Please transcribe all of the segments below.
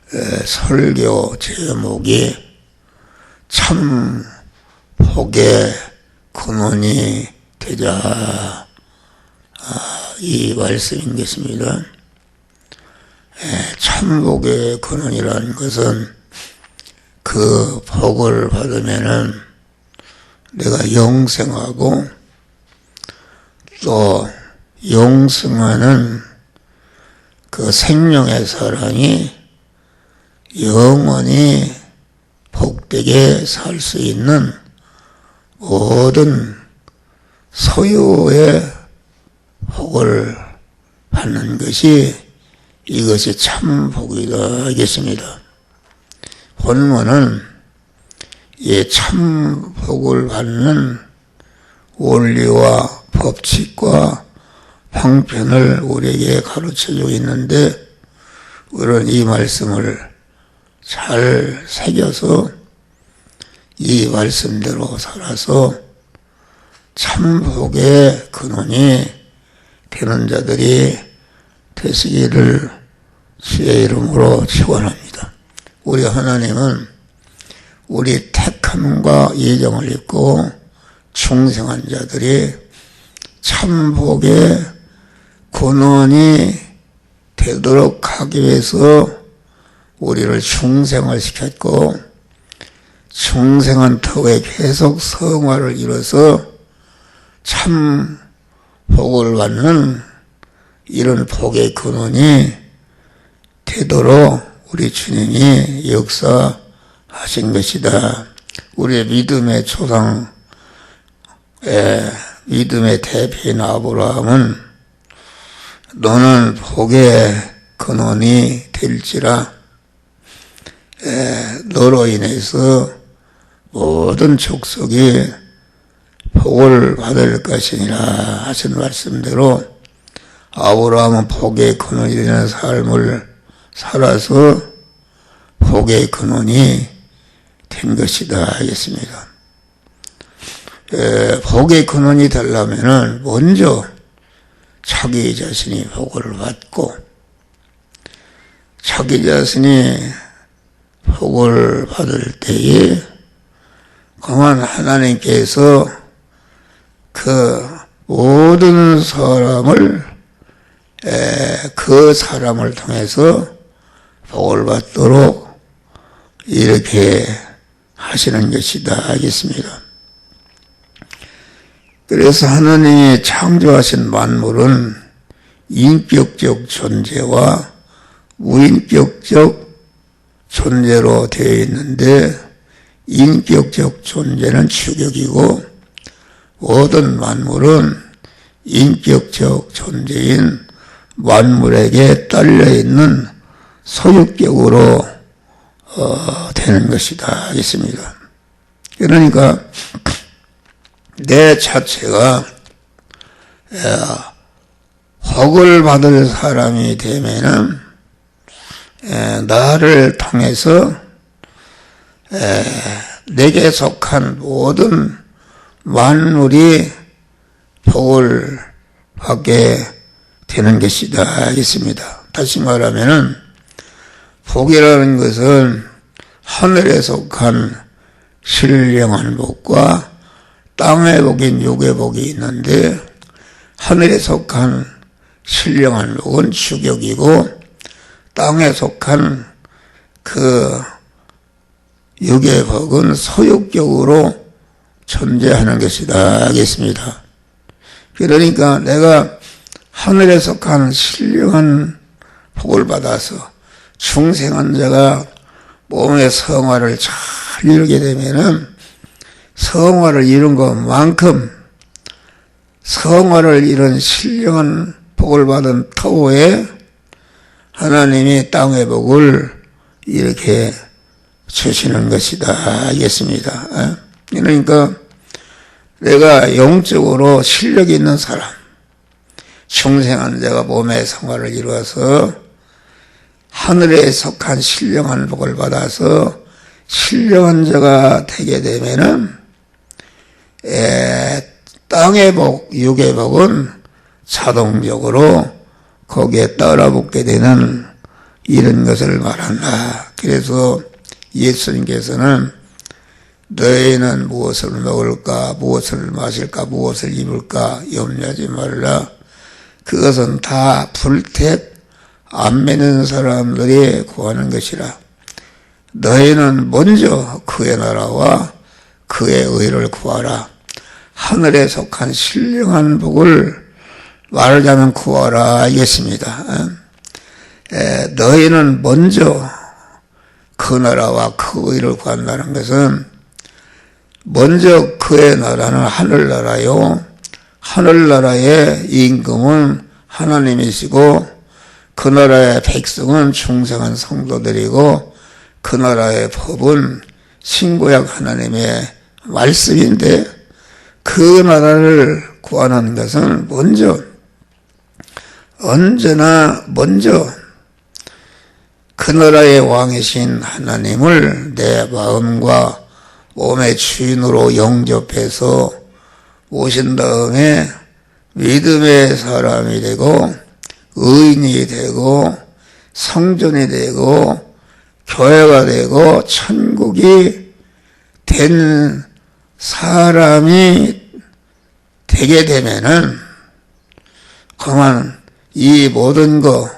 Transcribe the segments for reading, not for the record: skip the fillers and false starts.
설교 제목이 참 복의 근원이 되자, 이 말씀인 것입니다. 참 복의 근원이라는 것은 그 복을 받으면은 내가 영생하고 또 영생하는 그 생명의 사랑이 영원히 복되게 살 수 있는 모든 소유의 복을 받는 것이 이것이 참 복이다 하겠습니다. 본문은 이 참 복을 받는 원리와 법칙과 방편을 우리에게 가르쳐주고 있는데, 우리는 이 말씀을 잘 새겨서 이 말씀대로 살아서 참 복의 근원이 되는 자들이 되시기를 주의 이름으로 축원합니다. 우리 하나님은 우리 택함과 예정을 입고 충성한 자들이 참 복의 근원이 되도록 하기 위해서 우리를 충생을 시켰고, 충생한 터에 계속 성화를 이뤄서 참 복을 받는 이런 복의 근원이 되도록 우리 주님이 역사하신 것이다. 우리의 믿음의 조상, 믿음의 대표인 아브라함은 너는 복의 근원이 될지라, 너로 인해서 모든 족속이 복을 받을 것이니라 하신 말씀대로 아브라함은 복의 근원이 되는 삶을 살아서 복의 근원이 된 것이다 하겠습니다. 복의 근원이 되려면 먼저 자기 자신이 복을 받고, 자기 자신이 복을 받을 때에 그만 하나님께서 그 모든 사람을 그 사람을 통해서 복을 받도록 이렇게 하시는 것이다 하겠습니다. 그래서 하나님이 창조하신 만물은 인격적 존재와 무인격적 존재로 되어 있는데, 인격적 존재는 주격이고 모든 만물은 인격적 존재인 만물에게 딸려있는 소유격으로 되는 것이다 하겠습니다. 그러니까 내 자체가 복을 받을 사람이 되면은 나를 통해서 내게 속한 모든 만물이 복을 받게 되는 것이다 하겠습니다. 다시 말하면은 복이라는 것은 하늘에 속한 신령한 복과 땅의 복인 육의 복이 있는데, 하늘에 속한 신령한 복은 주격이고 땅에 속한 그 육의 복은 소유격으로 존재하는 것이다 하겠습니다. 그러니까 내가 하늘에 속한 신령한 복을 받아서 충생한 자가 몸의 성화를 잘 이루게 되면은 성화를 이룬 것만큼 성화를 이룬 신령한 복을 받은 터에 하나님이 땅의 복을 이렇게 주시는 것이다 하겠습니다. 그러니까 내가 영적으로 실력이 있는 사람, 충생한 자가 몸의 성화를 이루어서 하늘에 속한 신령한 복을 받아서 신령한 자가 되게 되면은 땅의 복, 육의 복은 자동적으로 거기에 따라붙게 되는 이런 것을 말한다. 그래서 예수님께서는 너희는 무엇을 먹을까, 무엇을 마실까, 무엇을 입을까 염려하지 말라. 그것은 다 불택 안 매는 사람들이 구하는 것이라. 너희는 먼저 그의 나라와 그의 의를 구하라. 하늘에 속한 신령한 복을 말하자면 구하라 하겠습니다. 너희는 먼저 그 나라와 그 의를 구한다는 것은 먼저 그의 나라는 하늘나라요. 하늘나라의 임금은 하나님이시고 그 나라의 백성은 충성한 성도들이고 그 나라의 법은 신구약 하나님의 말씀인데 그 나라를 구하는 것은 먼저 언제나 먼저 그 나라의 왕이신 하나님을 내 마음과 몸의 주인으로 영접해서 모신 다음에 믿음의 사람이 되고 의인이 되고 성전이 되고 교회가 되고 천국이 된 사람이 되게 되면은 그만 이 모든 거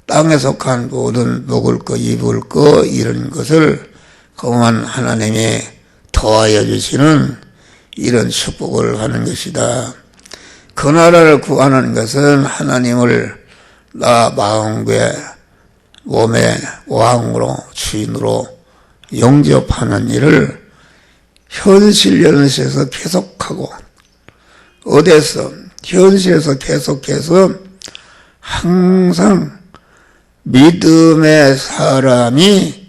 땅에 속한 모든 먹을 거 입을 거 이런 것을 그만 하나님이 더하여 주시는 이런 축복을 하는 것이다. 그 나라를 구하는 것은 하나님을 나 마음과 몸의 왕으로 주인으로 영접하는 일을 현실에서 계속하고 어디서 현실에서 계속해서 항상 믿음의 사람이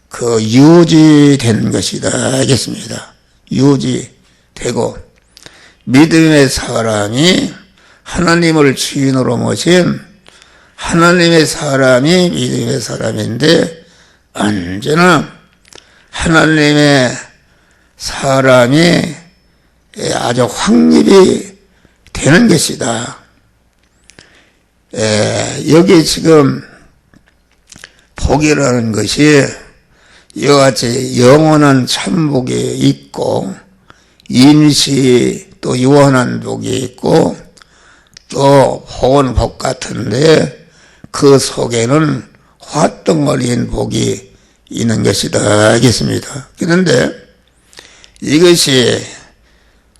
그 유지되는 것이다 하겠습니다. 유지되고 믿음의 사람이 하나님을 주인으로 모신 하나님의 사람이 믿음의 사람인데 언제나 하나님의 사람이 아주 확립이 되는 것이다. 여기 지금 복이라는 것이 이와 같이 영원한 참복이 있고 임시 또 유한한 복이 있고 또 복은 복 같은데 그 속에는 화덩어리인 복이 있는 것이다 하겠습니다. 그런데 이것이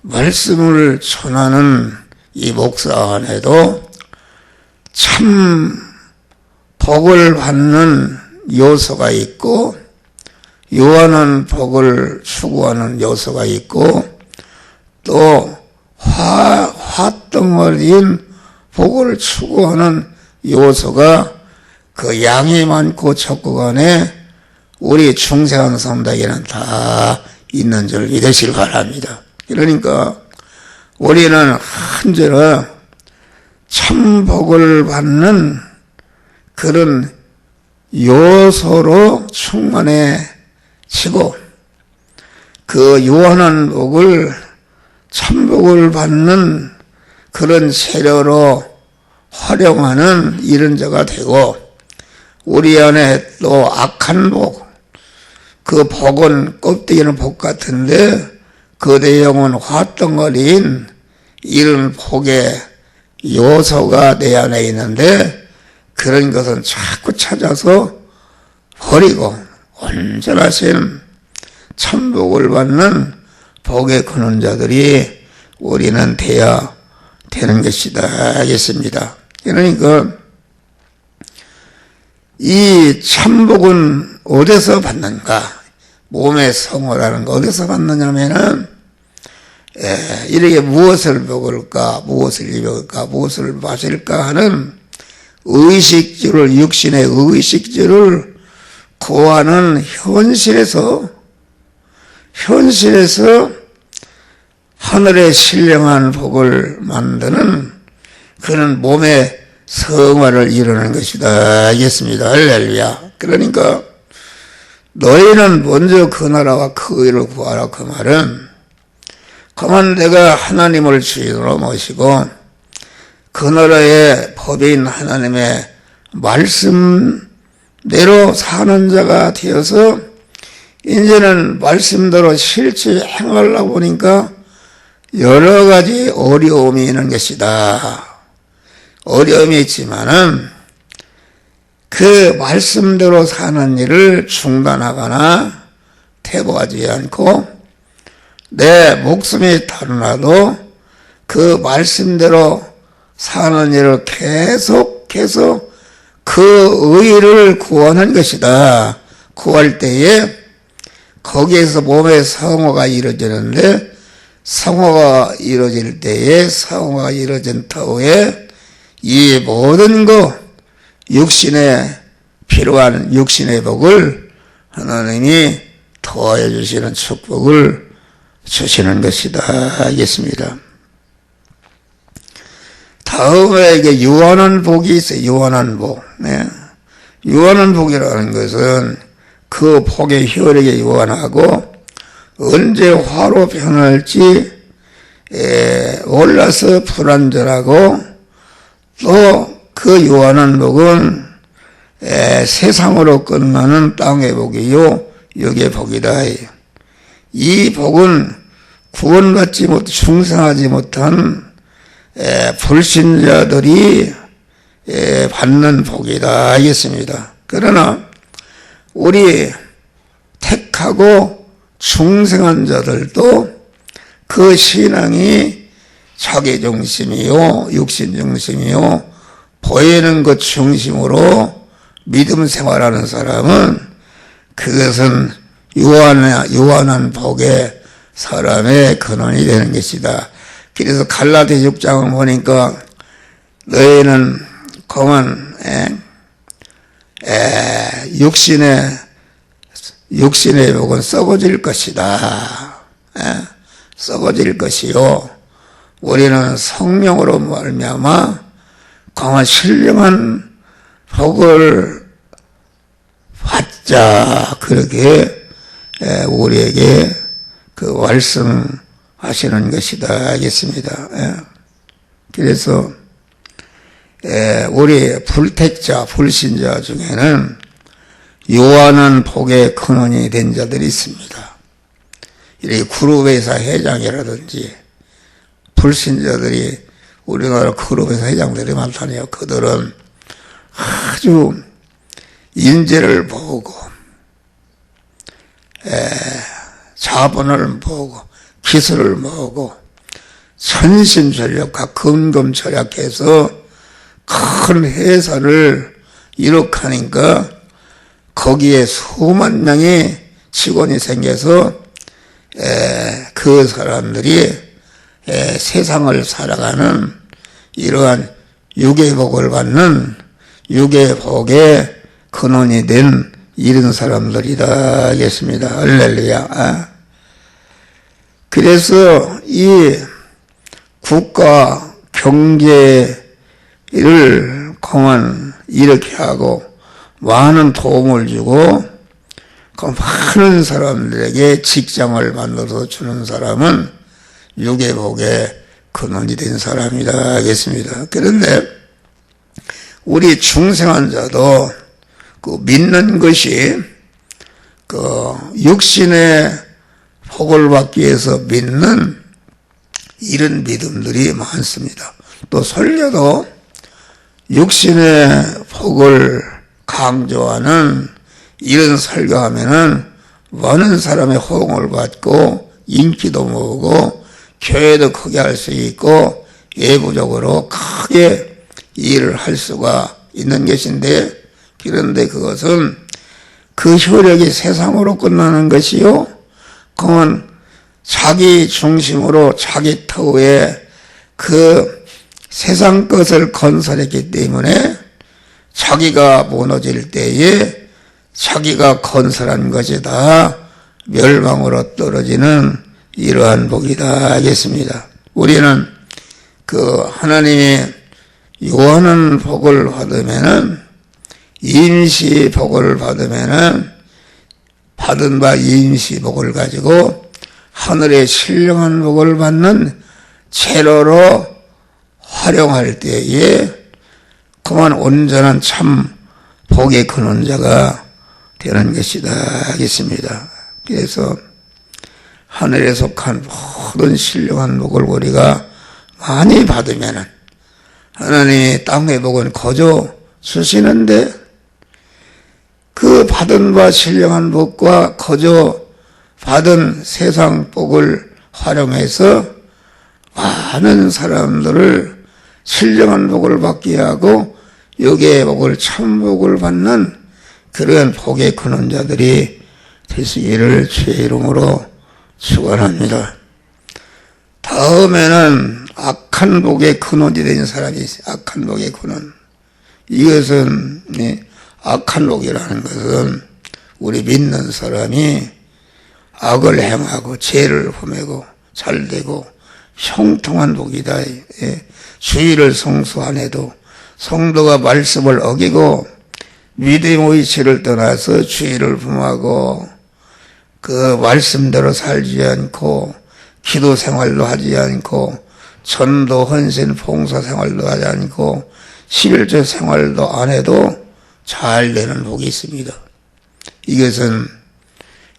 말씀을 전하는 이 목사 안에도 참 복을 받는 요소가 있고 유한한 복을 추구하는 요소가 있고 또 화덩어리인 복을 추구하는 요소가 그 양이 많고 적고 간에 우리 중생한 사람들에게는 다 있는 줄 믿으시기 바랍니다. 그러니까 우리는 언제나 참 복을 받는 그런 요소로 충만해지고 그 유한한 복을 참복을 받는 그런 재료로 활용하는 이런 자가 되고 우리 안에 또 악한 복, 그 복은 껍데기는 복 같은데 그 내용은 화덩어리인 이런 복의 요소가 내 안에 있는데 그런 것은 자꾸 찾아서 버리고 온전하신 참복을 받는 복의 근원 자들이 우리는 되어야 되는 것이다 하겠습니다. 그러니까 이 참복은 어디서 받는가? 몸의 성호라는 거 어디서 받느냐면은 이렇게 무엇을 먹을까, 무엇을 입을까, 무엇을 마실까 하는 의식주를 육신의 의식주를 구하는 현실에서 하늘의 신령한 복을 만드는 그런 몸의 성화를 이루는 것이다 알겠습니다. 할렐루야. 그러니까 너희는 먼저 그 나라와 그 의를 구하라 그 말은 그만 내가 하나님을 주인으로 모시고 그 나라의 법인 하나님의 말씀 내로 사는 자가 되어서 이제는 말씀대로 실제 행하려고 보니까 여러 가지 어려움이 있는 것이다. 어려움이 있지만은 그 말씀대로 사는 일을 중단하거나 퇴보하지 않고 내 목숨이 달아나도 그 말씀대로 사는 일을 계속해서 그 의를 구하는 것이다. 구할 때에 거기에서 몸의 성화가 이루어지는데 성화가 이루어질 때에 성화가 이루어진 터에 이 모든 것 육신에 필요한 육신의 복을 하나님이 더해 주시는 축복을 주시는 것이다 하겠습니다. 다음에 이게 유한한 복이 있어요. 유한한 복. 네. 유한한 복이라는 것은 그 복의 효력에 유한하고 언제 화로 변할지 몰라서 불안전하고 또 그 유한한 복은 세상으로 끝나는 땅의 복이요 육의 복이다. 이 복은 구원받지 못 충성하지 못한 불신자들이 받는 복이다 하겠습니다. 그러나 우리 택하고 충성한 자들도 그 신앙이 자기 중심이요 육신 중심이요 보이는 것 중심으로 믿음 생활하는 사람은 그것은 유한한 복의 사람의 근원이 되는 것이다. 그래서 갈라디아 6장을 보니까 너희는 그만 육신의 복은 썩어질 것이다. 썩어질 것이요 우리는 성령으로 말미암아 강한 신령한 복을 받자 그렇게 우리에게 그 말씀하시는 것이다 하겠습니다. 그래서 우리 불택자 불신자 중에는 유한한 복의 근원이 된 자들이 있습니다. 이렇게 그룹회사 회장이라든지 불신자들이 우리나라 그룹회사 회장들이 많다네요. 그들은 아주 인재를 보고 자본을 보고 기술을 모으고 전심전력과 근검절약해서 큰 회사를 이룩하니까 거기에 수만 명의 직원이 생겨서 그 사람들이 세상을 살아가는 이러한 육의 복을 받는 육의 복의 근원이 된 이런 사람들이다 하겠습니다. 할렐루야. 그래서 이 국가 경제를 공헌 이렇게 하고 많은 도움을 주고 그 많은 사람들에게 직장을 만들어서 주는 사람은 육의 복의 근원이 된 사람이다 하겠습니다. 그런데 우리 중생한 자도 그 믿는 것이 그 육신의 복을 받기 위해서 믿는 이런 믿음들이 많습니다. 또 설교도 육신의 복을 강조하는 이런 설교하면은 많은 사람의 호응을 받고 인기도 모으고 교회도 크게 할 수 있고 외부적으로 크게 일을 할 수가 있는 것인데 그런데 그것은 그 효력이 세상으로 끝나는 것이요 그건 자기 중심으로 자기 터에 그 세상 것을 건설했기 때문에 자기가 무너질 때에 자기가 건설한 것이 다 멸망으로 떨어지는 이러한 복이다 하겠습니다. 우리는 그 하나님이 유한한 복을 받으면은 임시 복을 받으면은 받은 바 임시 복을 가지고 하늘의 신령한 복을 받는 재료로 활용할 때에 그만 온전한 참 복의 근원자가 되는 것이다 하겠습니다. 그래서 하늘에 속한 모든 신령한 복을 우리가 많이 받으면은 하나님이 땅의 복은 거저 주시는데 그 받은 바 신령한 복과 거저 받은 세상 복을 활용해서 많은 사람들을 신령한 복을 받게 하고 여기에 복을 참복을 받는 그런 복의 근원자들이 되시기를 주의 이름으로 축원합니다. 다음에는 악한 복의 근원이 된 사람이 있어요. 악한 복의 근원. 이것은 악한 복이라는 것은 우리 믿는 사람이 악을 행하고 죄를 범하고 잘되고 형통한 복이다. 주의를 성수 안 해도 성도가 말씀을 어기고 믿음의 이치를 떠나서 주의를 범하고 그 말씀대로 살지 않고 기도 생활도 하지 않고 전도 헌신 봉사 생활도 하지 않고 11조 생활도 안 해도 잘 되는 복이 있습니다.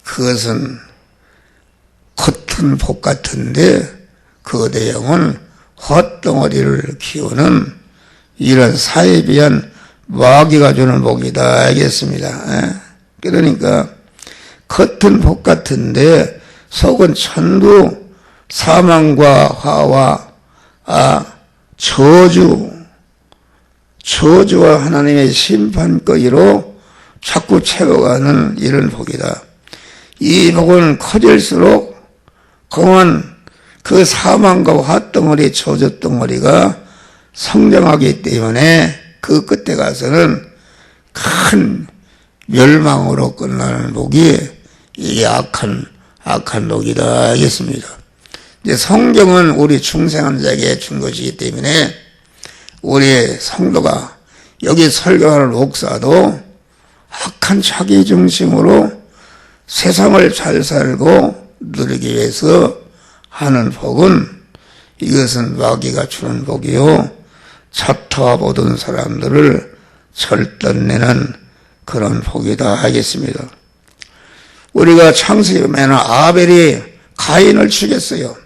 그것은 겉은 복 같은데 그 내용은 헛덩어리를 키우는 이런 사이비한 마귀가 주는 복이다 알겠습니다. 그러니까 겉은 복 같은데 속은 전부 사망과 화와 저주와 하나님의 심판거리로 자꾸 채워가는 이런 복이다. 이 복은 커질수록 그만 그 사망과 화덩어리 저주덩어리가 성장하기 때문에 그 끝에 가서는 큰 멸망으로 끝나는 복이 이게 악한 복이다 하겠습니다. 이제 성경은 우리 중생한 자에게 준 것이기 때문에 우리 성도가 여기 설교하는 목사도 악한 자기 중심으로 세상을 잘 살고 누리기 위해서 하는 복은 이것은 마귀가 주는 복이요 자타와 모든 사람들을 절단내는 그런 복이다 하겠습니다. 우리가 창세기 보면 아벨이 가인을 죽였어요.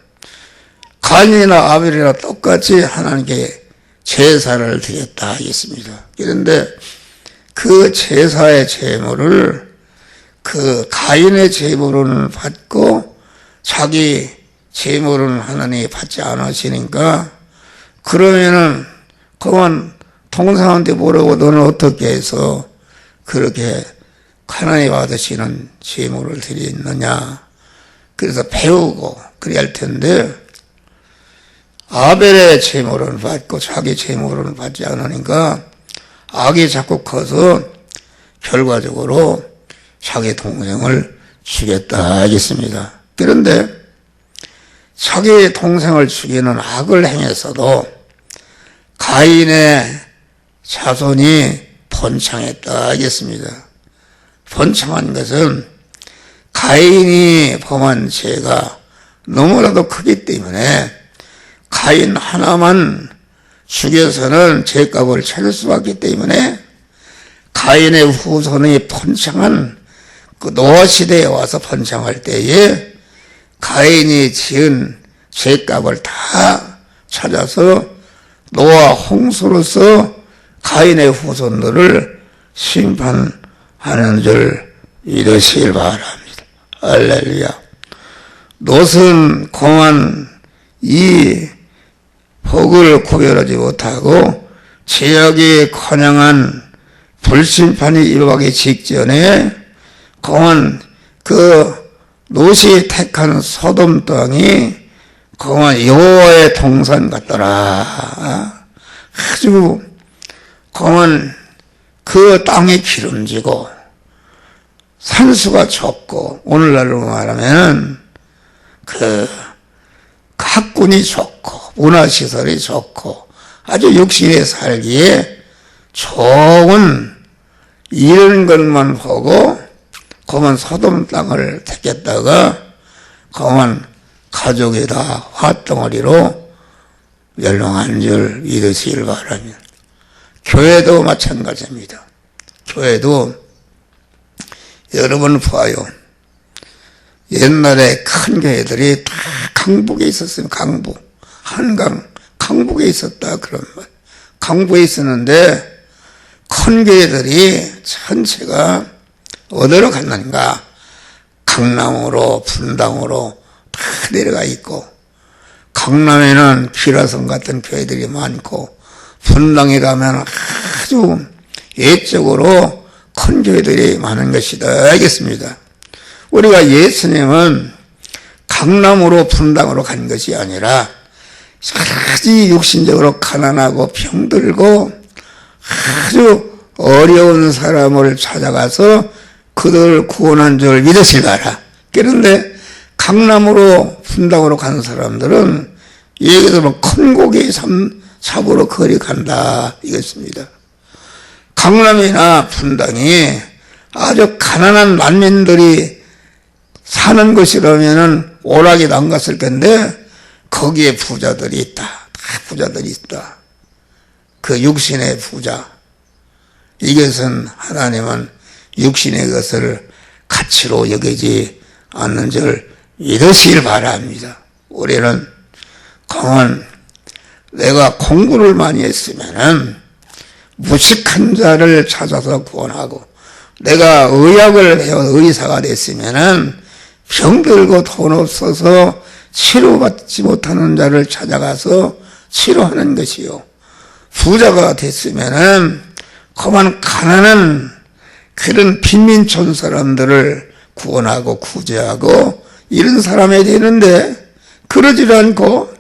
가인이나 아벨이나 똑같이 하나님께 제사를 드렸다 하겠습니다. 그런데 그 제사의 제물을 그 가인의 제물은 받고 자기 제물은 하나님이 받지 않으시니까 그러면은 그만 동생한테 모르고 너는 어떻게 해서 그렇게 하나님 받으시는 제물을 드리느냐. 그래서 배우고 그래야 할 텐데 아벨의 제물은 받고 자기 제물은 받지 않으니까 악이 자꾸 커서 결과적으로 자기 동생을 죽였다 하겠습니다. 그런데 자기 동생을 죽이는 악을 행해서도 가인의 자손이 번창했다 하겠습니다. 번창한 것은 가인이 범한 죄가 너무나도 크기 때문에 가인 하나만 죽여서는 죄값을 찾을 수밖에 때문에 가인의 후손이 번창한 그 노아 시대에 와서 번창할 때에 가인이 지은 죄값을 다 찾아서 노아 홍수로서 가인의 후손들을 심판하는 줄 믿으시길 바랍니다. 할렐루야. 롯은 공한 이 복을 구별하지 못하고 죄악이 커녕한 불심판이 임하기 직전에 공한 그 롯이 택한 소돔 땅이 공한 여호와의 동산 같더라. 아주 공한 그 땅이 기름지고 산수가 좁고 오늘날로 말하면 그 학군이 좋고 문화시설이 좋고 아주 육신에 살기에 좋은 이런 것만 보고 그만 소돔 땅을 택했다가 그만 가족이 다 화덩어리로 멸망한 줄 믿으시길 바랍니다. 교회도 마찬가지입니다. 교회도 여러분 봐요. 옛날에 큰 교회들이 다 강북에 있었어요. 강북. 한강. 강북에 있었다. 그런 말. 강북에 있었는데 큰 교회들이 전체가 어디로 갔는가? 강남으로, 분당으로 다 내려가 있고, 강남에는 기라성 같은 교회들이 많고, 분당에 가면 아주 예적으로 큰 교회들이 많은 것이다. 알겠습니다. 우리가 예수님은 강남으로 분당으로 간 것이 아니라 아주 육신적으로 가난하고 병들고 아주 어려운 사람을 찾아가서 그들을 구원한 줄 믿으실 바라. 그런데 강남으로 분당으로 가는 사람들은 예를 들면 큰 고기 잡으러 거리 간다 이것입니다. 강남이나 분당이 아주 가난한 난민들이 사는 곳이라면은 오락이 안 갔을 텐데 거기에 부자들이 있다. 다 부자들이 있다. 그 육신의 부자. 이것은 하나님은 육신의 것을 가치로 여기지 않는 줄 믿으시길 바랍니다. 우리는 공은 내가 공부를 많이 했으면은 무식한 자를 찾아서 구원하고, 내가 의학을 배워 의사가 됐으면은 병들고 돈 없어서 치료받지 못하는 자를 찾아가서 치료하는 것이요. 부자가 됐으면은 그만 가난한 그런 빈민촌 사람들을 구원하고 구제하고 이런 사람이 되는데, 그러지 않고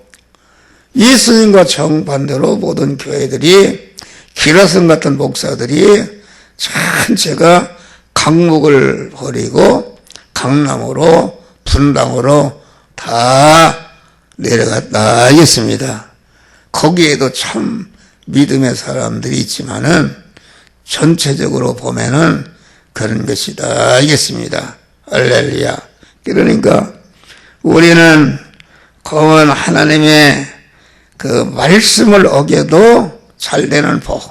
예수님과 정반대로 모든 교회들이, 기라성 같은 목사들이 전체가 강목을 버리고 강남으로 분당으로 다 내려갔다 하겠습니다. 거기에도 참 믿음의 사람들이 있지만은 전체적으로 보면은 그런 것이다 알겠습니다. 할렐루야. 그러니까 우리는 검은 하나님의 그 말씀을 어겨도 잘 되는 복.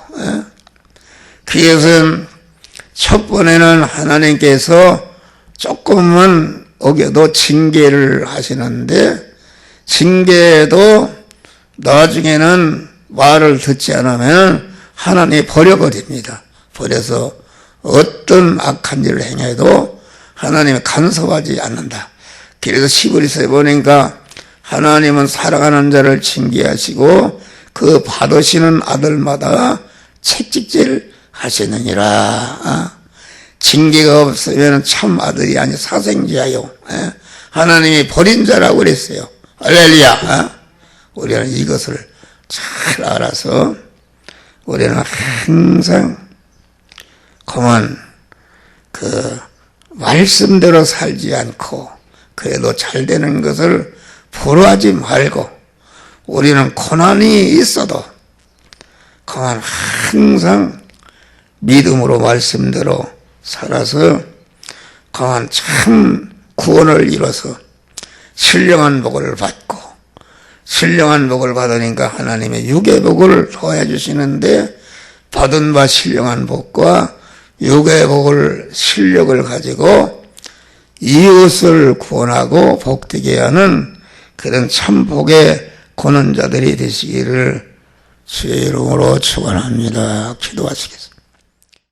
그것은 첫 번에는 하나님께서 조금은 어겨도 징계를 하시는데, 징계도 나중에는 말을 듣지 않으면 하나님이 버려버립니다. 버려서 어떤 악한 일을 행해도 하나님이 간섭하지 않는다. 그래서 시브리서에 보니까 하나님은 사랑하는 자를 징계하시고 그 받으시는 아들마다 채찍질 하시느니라. 징계가 없으면 참 아들이 아니 사생자요. 하나님이 버린 자라고 그랬어요. 할렐루야. 우리는 이것을 잘 알아서 우리는 항상 그만 그 말씀대로 살지 않고 그래도 잘 되는 것을 부러워하지 말고, 우리는 고난이 있어도 그만 항상 믿음으로 말씀대로 살아서 그만 참 구원을 이뤄서 신령한 복을 받고, 신령한 복을 받으니까 하나님의 육의 복을 더해 주시는데, 받은 바 신령한 복과 육의 복을 실력을 가지고 이웃을 구원하고 복되게 하는 그런 참 복의 권원자들이 되시기를 주의 이름으로 축원합니다. 기도하시겠습니다.